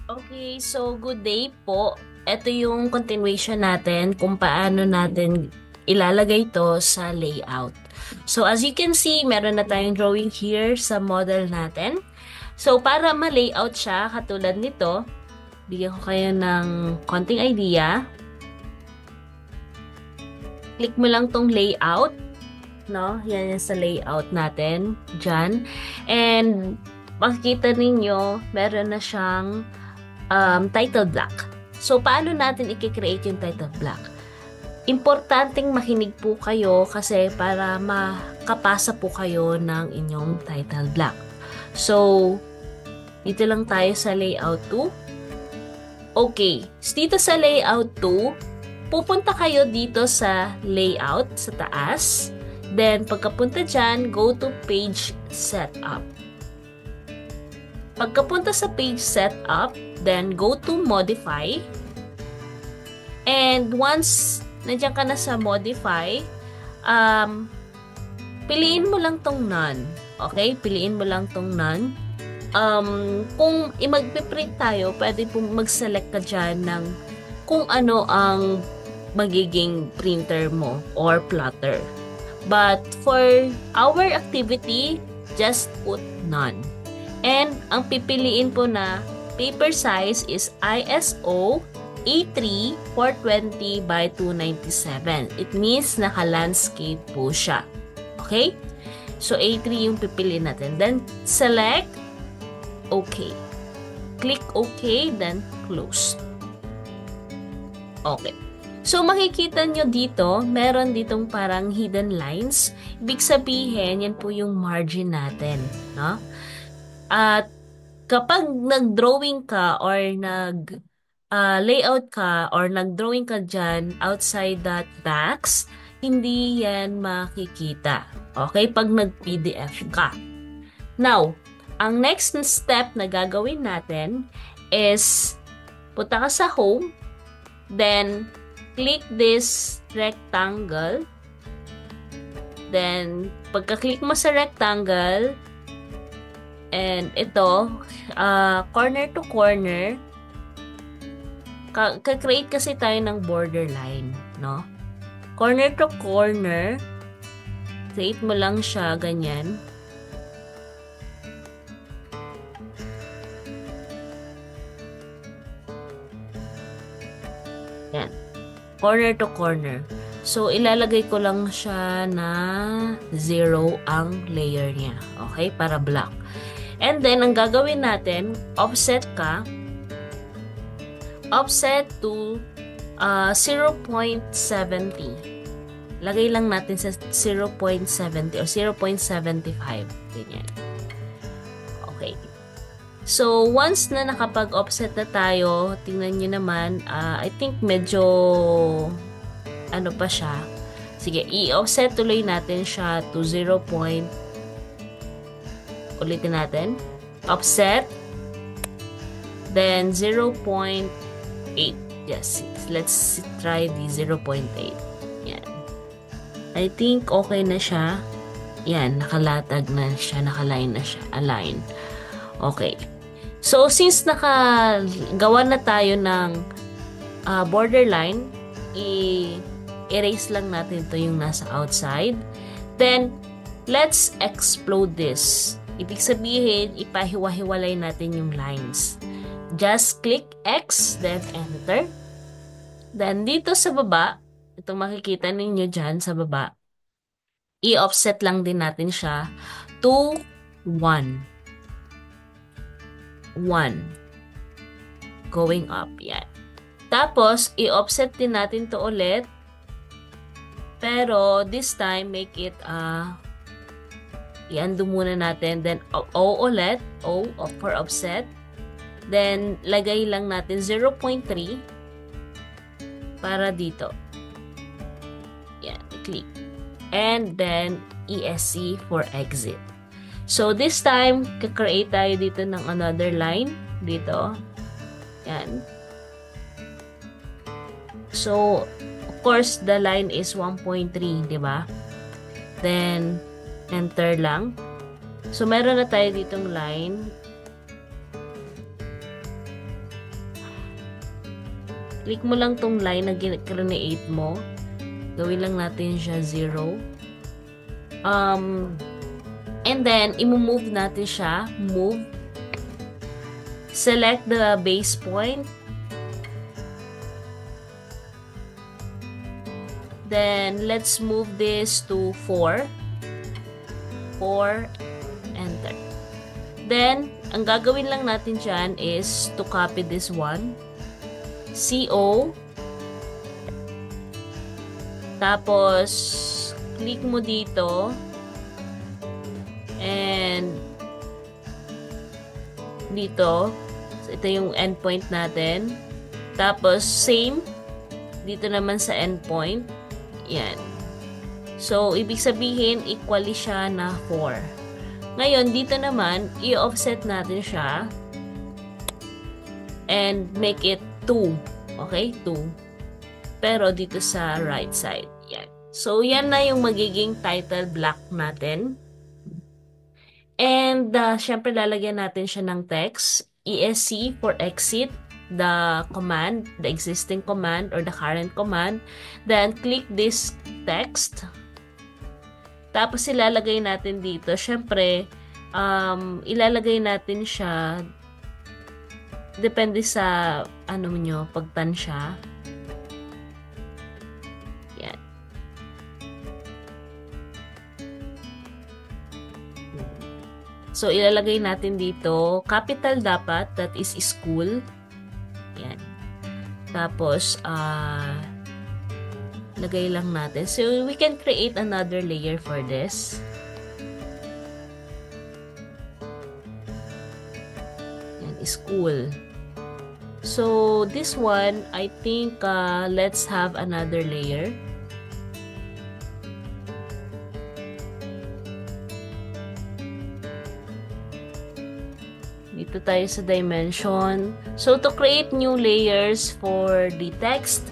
Okay, so good day po. Ito yung continuation natin kung paano natin ilalagay ito sa layout. So as you can see, meron na tayong drawing here sa model natin. So para ma-layout siya, katulad nito, bigyan ko kayo ng konting idea. Click mo lang tong layout, no? Yan yung sa layout natin, dyan. And makikita ninyo, meron na siyang title block. So, paano natin i-create yung title block? Importanteng makinig po kayo kasi para makapasa po kayo ng inyong title block. So, dito lang tayo sa layout 2. Okay, so dito sa layout 2, pupunta kayo dito sa layout sa taas. Then, pagkapunta dyan, go to page setup. Pagkapunta sa page setup, then go to modify. And once nandiyan ka na sa modify, piliin mo lang tong none. Okay? Piliin mo lang tong none. Kung magpiprint tayo, pwede po mag-select ka dyan ng kung ano ang magiging printer mo or plotter. But for our activity, just put none. And ang pipiliin po na paper size is ISO A3 420 by 297. It means naka-landscape po siya. Okay? So, A3 yung pipiliin natin. Then, select OK. Click OK, then close. Okay. So, makikita nyo dito, meron ditong parang hidden lines. Ibig sabihin, yan po yung margin natin. No? At kapag nag-drawing ka or layout ka or nag-drawing ka dyan outside that box, hindi yan makikita. Okay? Pag nag-PDF ka. Now, ang next step na gagawin natin is punta ka sa home, then click this rectangle. Then, pagka-click mo sa rectangle, and ito, corner to corner, ka-create kasi tayo ng borderline, no? Corner to corner, create mo lang siya, ganyan. Yan. Corner to corner. So, ilalagay ko lang siya na 0 ang layer niya. Okay? Para black. And then, ang gagawin natin, offset ka. Offset to 0.70. Lagay lang natin sa 0.70 or 0.75. Ganyan. Okay. So, once na nakapag-offset na tayo, tingnan nyo naman, I think medyo, ano pa siya. Sige, i-offset tuloy natin siya to 0. Ulitin natin. Offset. Then, 0.8. Yes, let's try the 0.8. Yan. I think okay na siya. Yan, nakalatag na siya, nakaline na siya, align. Okay. So, since nakagawa na tayo ng borderline, i-erase lang natin ito yung nasa outside. Then, let's explode this. Ibig sabihin, ipahiwa-hiwalay natin yung lines. Just click X, then enter. Then, dito sa baba, ito makikita ninyo dyan sa baba, i-offset lang din natin siya to 1. 1. Going up. Yan. Tapos, i-offset din natin to ulit. Pero, this time, make it, i-undo muna natin. Then, O ulit. O for offset. Then, lagay lang natin 0.3 para dito. Yan. Click. And then, ESC for exit. So, this time, ka-create tayo dito ng another line. Dito. Yan. So, of course, the line is 1.3, di ba? Then, enter lang. So, meron na tayo ditong line. Click mo lang tong line na create mo. Gawin lang natin siya 0. And then, i-move natin siya. Move. Select the base point. Then, let's move this to 4. 4. Enter. Then, ang gagawin lang natin dyan is to copy this one. CO. Tapos, click mo dito. And, dito. So, ito yung endpoint natin. Tapos, same. Dito naman sa endpoint. Yan. So, ibig sabihin, equally siya na 4. Ngayon, dito naman, i-offset natin siya. And make it 2. Okay? 2. Pero dito sa right side. Yan. So, yan na yung magiging title block natin. And, syempre, lalagyan natin siya ng text. ESC for exit the command, the existing command or the current command. Then, click this text. Tapos, ilalagay natin dito. Syempre, ilalagay natin siya depende sa ano nyo, pagtansya. Yan. So, ilalagay natin dito, capital dapat, that is school. Yan. Tapos, lagay lang natin. So, we can create another layer for this. Yan, school. So, this one, I think, let's have another layer. Dito tayo sa dimension. So, to create new layers for the text,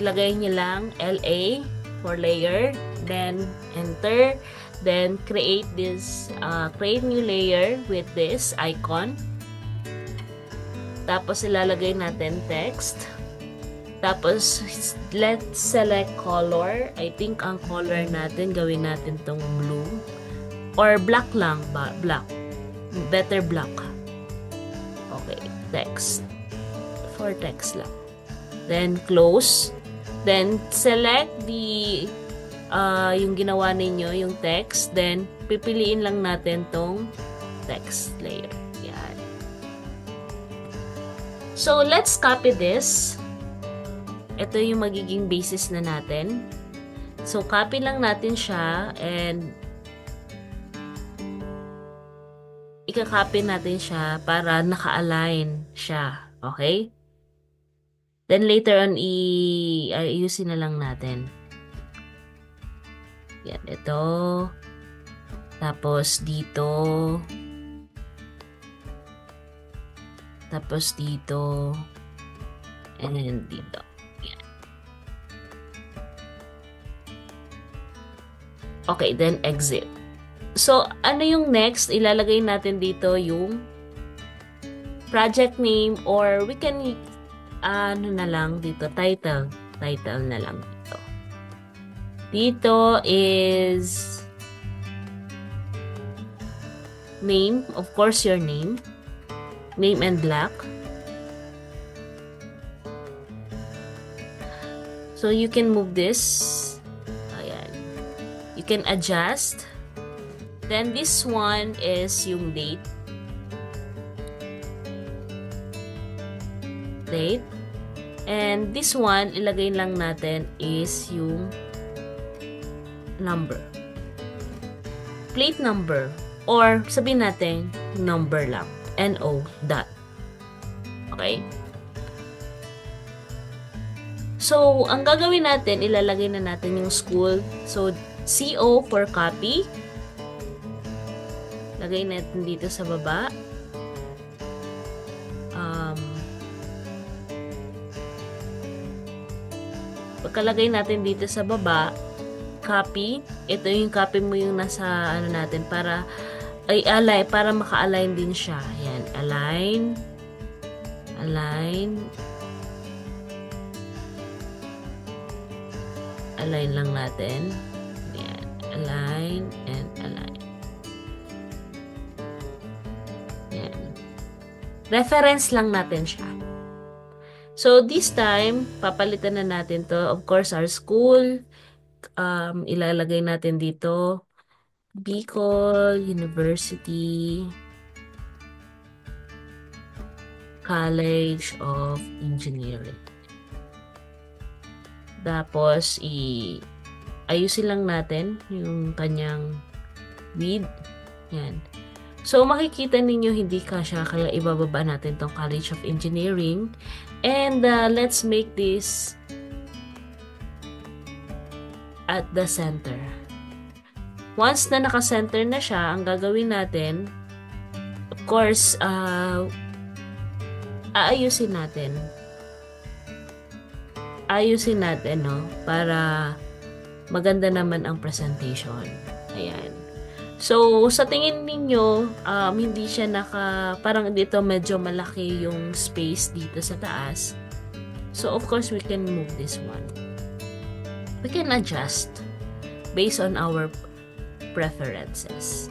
ilagay nyo lang LA for layer, then enter, then create this, create new layer with this icon. Tapos, ilalagay natin text. Tapos, let's select color. I think ang color natin, gawin natin tong blue. Or black lang ba? Black. Better black. Okay, text. For text lang. Then, close. Then, select the, yung ginawa ninyo, yung text. Then, pipiliin lang natin tong text layer. Yan. So, let's copy this. Ito yung magiging basis na natin. So, copy lang natin siya and ika-copy natin siya para naka-align siya. Okay? Then later on, ayusin na lang natin. Yan, ito. Tapos dito. Tapos dito. And dito. Yan. Okay, then exit. So, ano yung next? Ilalagay natin dito yung project name or we can, ano na lang dito, title. Title na lang dito. Dito is name, of course your name. Name and black. So, you can move this. Ayan. You can adjust. Then, this one is yung date. Date. And this one, ilagay lang natin is yung number. Plate number. Or, sabihin natin, number lang. NO dot. Okay? So, ang gagawin natin, ilalagay na natin yung school. So, CO for copy. Lagay natin dito sa baba. Pagkalagay natin dito sa baba, copy. Ito yung copy mo yung nasa ano natin para align, para maka-align din siya. Yan, align. Align. Align lang natin. Yan. Align and align. Yan. Reference lang natin siya. So, this time, papalitan na natin to. Of course, our school. Ilalagay natin dito. Bicol University College of Engineering. Tapos, ayusin lang natin yung kanyang width. Yan. So, makikita ninyo hindi kasya, kaya ibababa natin tong College of Engineering. And let's make this at the center. Once na naka-center na siya, ang gagawin natin, of course, aayusin natin. Ayusin natin, no? Para maganda naman ang presentation. Ayan. So, sa tingin ninyo, hindi siya parang dito medyo malaki yung space dito sa taas. So, of course, we can move this one. We can adjust based on our preferences.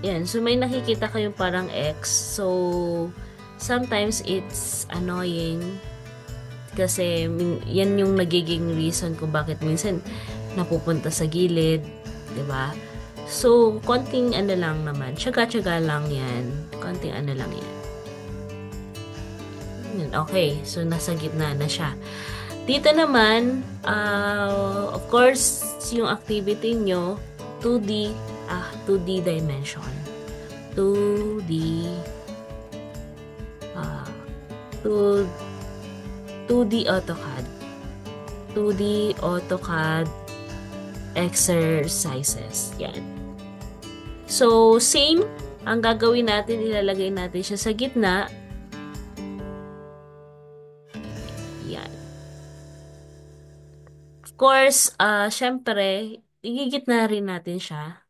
Yan. So, may nakikita kayong parang X. So, sometimes it's annoying kasi yan yung nagiging reason kung bakit minsan napupunta sa gilid, 'di ba? So, konting ano lang naman, tiyaga-tiyaga lang yan. Konting ano lang yan. Okay, so nasa gitna na siya. Dito naman, of course, yung activity nyo, 2D dimension. 2D AutoCAD. 2D AutoCAD exercises. Yan. So, same. Ang gagawin natin, ilalagay natin siya sa gitna. Yan. Of course, syempre, igigitna rin natin siya.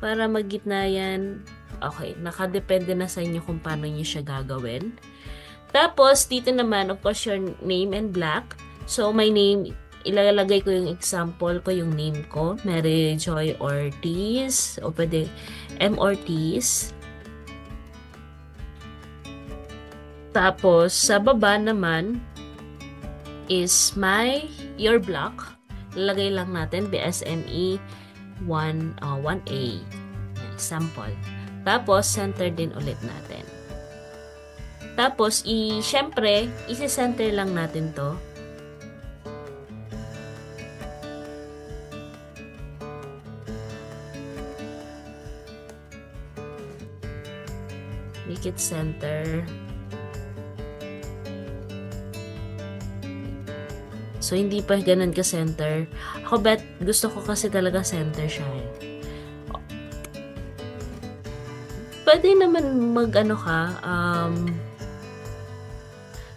Para maggitna yan, okay, nakadepende na sa inyo kung paano nyo siya gagawin. Tapos, dito naman, of course, your name and black. So, my name, ilalagay ko yung example ko, yung name ko, Mary Joy Ortiz, o pwede M. Ortiz. Tapos, sa baba naman, is your block. Lalagay lang natin, BSME 1A. Sample. Tapos, center din ulit natin. Tapos, syempre, isi-center lang natin to. Make it center. So, hindi pa ganun ka-center. Ako gusto ko kasi talaga center siya. Pwede naman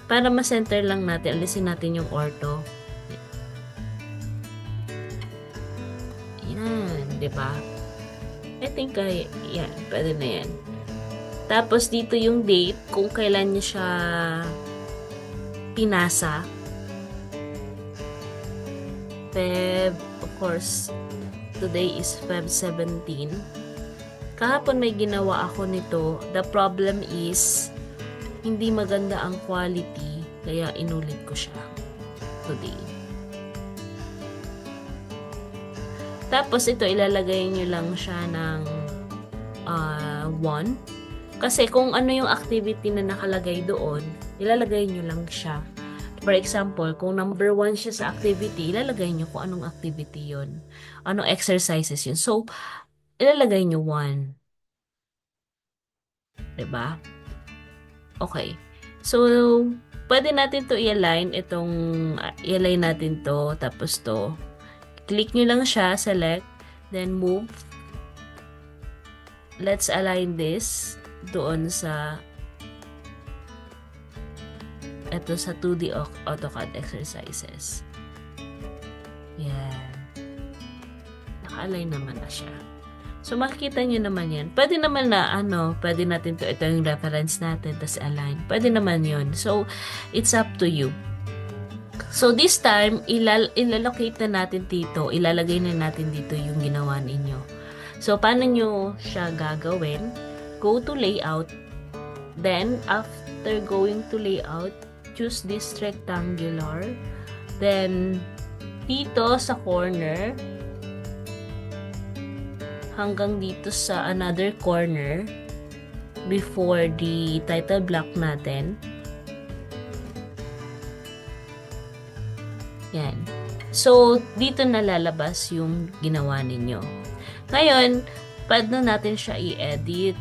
para ma-center lang natin, alisin natin yung ortho. Yan, di ba? I think, yan, pwede na yan. Tapos, dito yung date, kung kailan niya siya pinasa. Of course, today is Feb 17. Kahapon may ginawa ako nito. The problem is, hindi maganda ang quality, kaya inulit ko siya today. Tapos ito, ilalagay nyo lang siya ng 1. Kasi kung ano yung activity na nakalagay doon, ilalagay nyo lang siya. For example, kung number 1 siya sa activity, ilalagay nyo kung anong activity yun. Anong exercises yun. So, ilalagay nyo 1. Diba? Okay. So, pwede natin to i-align. I-align natin to. Tapos to. Click nyo lang siya. Select. Then move. Let's align this doon sa sa 2D AutoCAD exercises. Yan. Naka-align naman na siya. So, makikita nyo naman yan. Pwede naman na, pwede natin ito yung reference natin, tas align. Pwede naman yun. So, it's up to you. So, this time, ilalocate na natin dito, ilalagay na natin dito yung ginawa ninyo. So, paano nyo siya gagawin? Go to layout. Then, after going to layout, choose this rectangular. Then, dito sa corner, hanggang dito sa another corner before the title block natin. Yan. So, dito na lalabas yung ginawa ninyo. Ngayon, pwede na natin siya i-edit.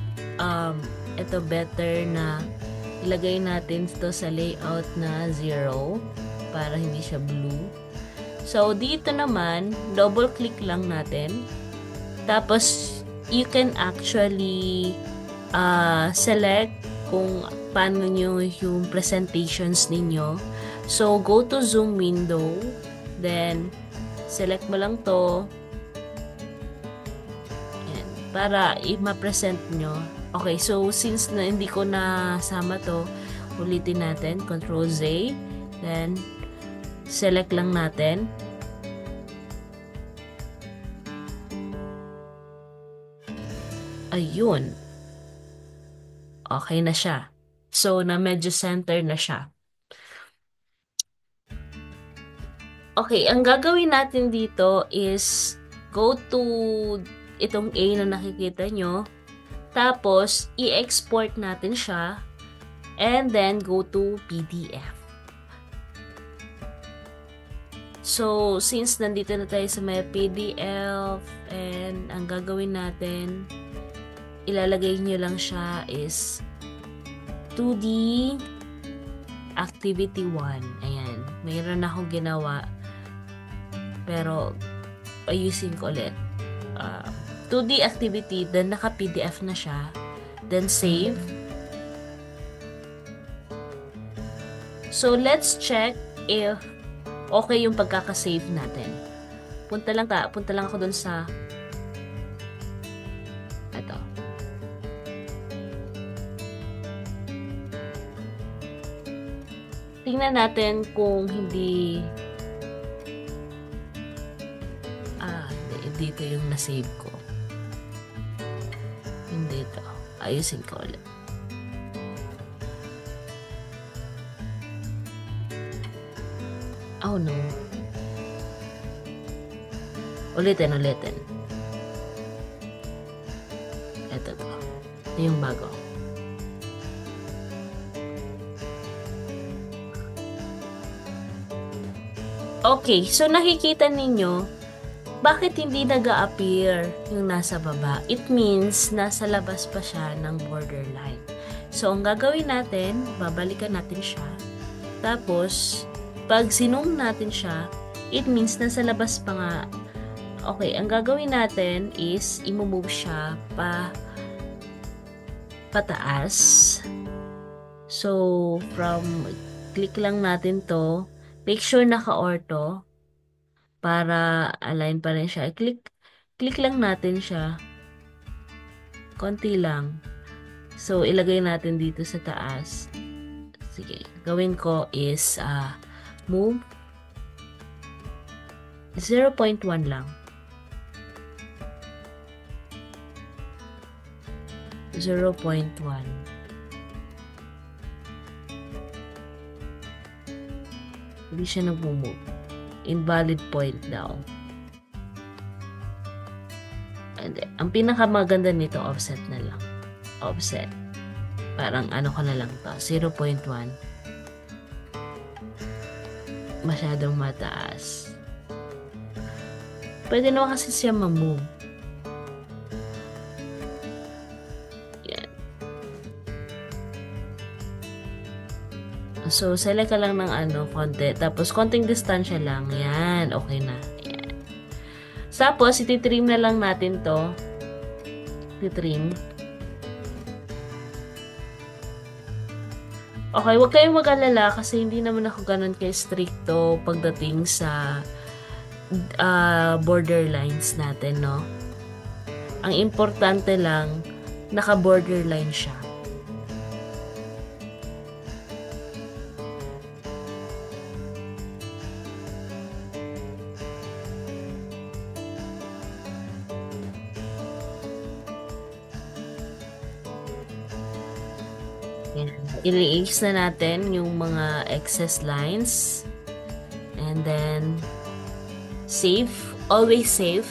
Ito better na ilagay natin ito sa layout na 0 para hindi siya blue. So, dito naman, double click lang natin. Tapos, you can actually select kung paano nyo yung presentations ninyo. So, go to zoom window. Then, select mo lang to. Ayan, para i-present nyo. Okay, so since na hindi ko nasama to, ulitin natin. Control Z. Then, select lang natin. Ayun. Okay na siya. So, na medyo center na siya. Okay, ang gagawin natin dito is go to itong A na nakikita nyo. Tapos, i-export natin siya. And then, go to PDF. So, since nandito na tayo sa may PDF, and ang gagawin natin, ilalagay nyo lang siya is 2D Activity 1. Ayan. Mayroon akong ginawa. Pero, ayusin ko ulit. 2D activity, then naka-PDF na siya. Then, save. So, let's check if okay yung pagkaka-save natin. Punta lang ako dun sa ito. Tingnan natin kung hindi dito yung na-save ko. Hindi ito. Ayusin ko ulit. Oh no. Ulitin. Ito to. Ito yung bago. Okay, so nakikita ninyo bakit hindi nag-a-appear yung nasa baba? It means nasa labas pa siya ng borderline. So, ang gagawin natin, babalikan natin siya. Tapos, pag sinum natin siya, it means nasa labas pa nga. Okay, ang gagawin natin is i-move siya pataas. So, click lang natin to. Make sure naka-ortho. Para align pa rin siya. Click lang natin siya. Konti lang. So, ilagay natin dito sa taas. Sige. Gawin ko is move 0.1 lang. 0.1. Hindi siya nag-move. Invalid point daw. And ang pinakamaganda nito, offset na lang. Offset. Parang ano ko na lang to. 0.1. Masyadong mataas. Pwede naman kasi siya ma-move. Yan. So, select ka lang ng konti. Tapos, konting distansya lang. Yan. Okay na. Yan. Tapos, ititrim na lang natin to. Ititrim. Okay, huwag kayong mag-alala kasi hindi naman ako ganun stricto pagdating sa borderlines natin, no? Ang importante lang, naka-borderline siya. I-erase na natin yung mga excess lines. And then, save. Always save.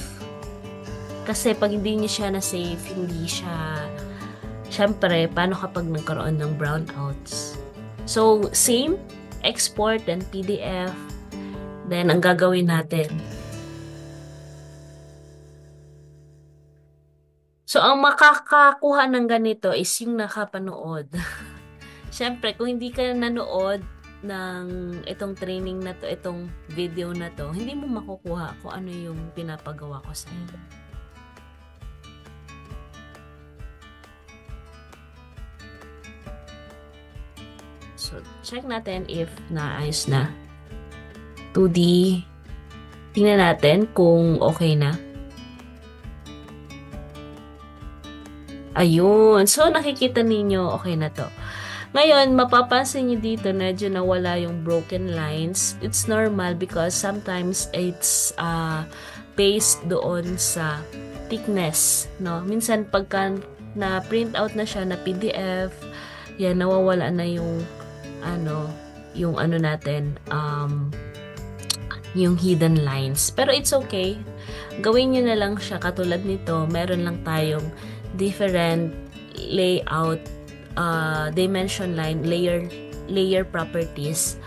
Kasi pag hindi niya siya na-save, hindi siya, syempre, paano kapag nagkaroon ng brownouts? So, same. Export, then PDF. Then, ang gagawin natin. So, ang makakakuha ng ganito is yung nakapanood. Siyempre, kung hindi ka nanood ng itong training na to, itong video na to, hindi mo makukuha kung ano yung pinapagawa ko sa iyo. So, check natin if naayos na. 2D. Tingnan natin kung okay na. Ayun. So, nakikita ninyo, okay na to. Ngayon, mapapansin nyo dito, medyo nawala yung broken lines. It's normal because sometimes it's based doon sa thickness, no? Minsan, pagka na-print out na siya na PDF, yan, nawawala na yung yung natin, yung hidden lines. Pero it's okay. Gawin nyo na lang siya katulad nito. Meron lang tayong different layout, dimension line, layer properties.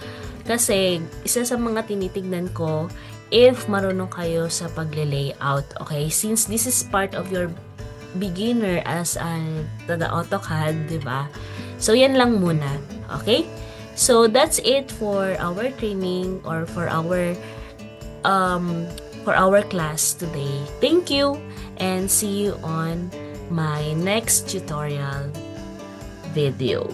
Kasi, isa sa mga tinitignan ko, if marunong kayo sa pagle-layout, okay? Since this is part of your beginner as the AutoCAD, di ba? So, yan lang muna. Okay? So, that's it for our training or for our class today. Thank you and see you on my next tutorial video.